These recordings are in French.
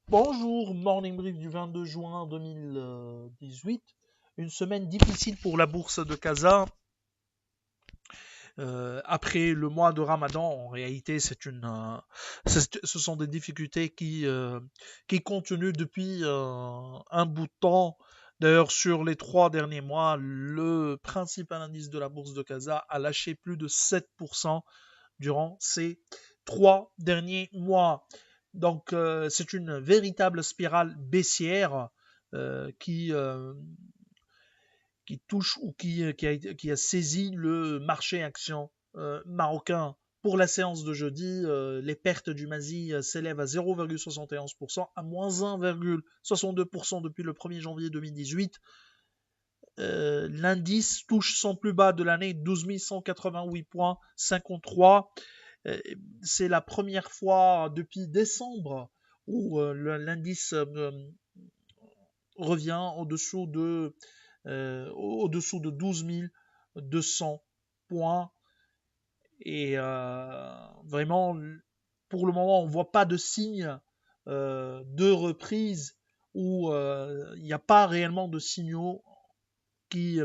Bonjour, Morning Brief du 22 juin 2018. Une semaine difficile pour la bourse de Casa. Après le mois de Ramadan, en réalité, ce sont des difficultés qui continuent depuis un bout de temps. D'ailleurs, sur les 3 derniers mois, le principal indice de la bourse de Casa a lâché plus de 7% durant ces 3 derniers mois. Donc, c'est une véritable spirale baissière qui touche ou qui a saisi le marché action marocain. Pour la séance de jeudi, les pertes du Mazi s'élèvent à 0,71%, à moins 1,62% depuis le 1er janvier 2018. L'indice touche son plus bas de l'année, 12 188,53 points. C'est la première fois depuis décembre où l'indice revient au-dessous de 12 200 points. Et vraiment, pour le moment, on ne voit pas de signe de reprise où il n'y a pas réellement de signaux qui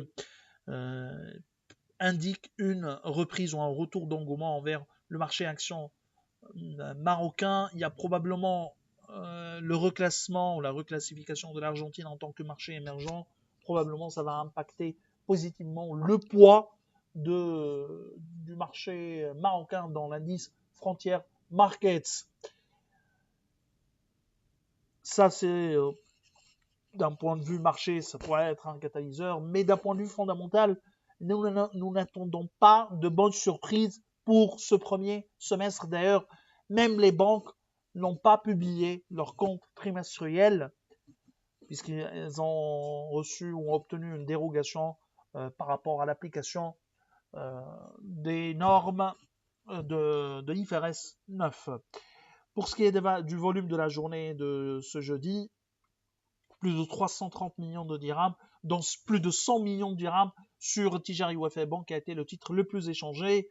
indiquent une reprise ou un retour d'engouement envers le marché action marocain. Il y a probablement le reclassement ou la reclassification de l'Argentine en tant que marché émergent. Probablement, ça va impacter positivement le poids du marché marocain dans l'indice Frontier Markets. Ça, c'est d'un point de vue marché, ça pourrait être un catalyseur, mais d'un point de vue fondamental, nous n'attendons pas de bonnes surprises pour ce premier semestre. D'ailleurs, même les banques n'ont pas publié leurs comptes trimestriels puisqu'elles ont reçu ou ont obtenu une dérogation par rapport à l'application des normes de l'IFRS 9. Pour ce qui est du volume de la journée de ce jeudi, plus de 330 millions de dirhams, dont plus de 100 millions de dirhams sur Tijari Wafa Bank qui a été le titre le plus échangé.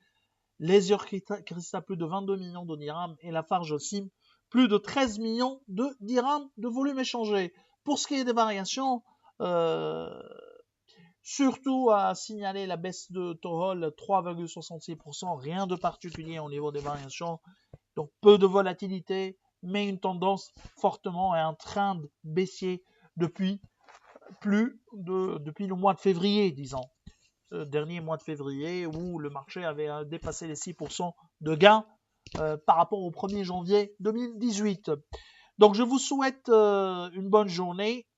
Leisure Crystal, plus de 22 millions de dirhams, et la Farge Sim, plus de 13 millions de dirhams de volume échangé. Pour ce qui est des variations, surtout à signaler la baisse de Tohol, 3,66%, rien de particulier au niveau des variations, donc peu de volatilité, mais une tendance fortement et un trend baissier depuis le mois de février, disons. Dernier mois de février où le marché avait dépassé les 6% de gains par rapport au 1er janvier 2018. Donc je vous souhaite une bonne journée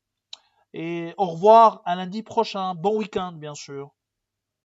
et au revoir à lundi prochain. Bon week-end bien sûr.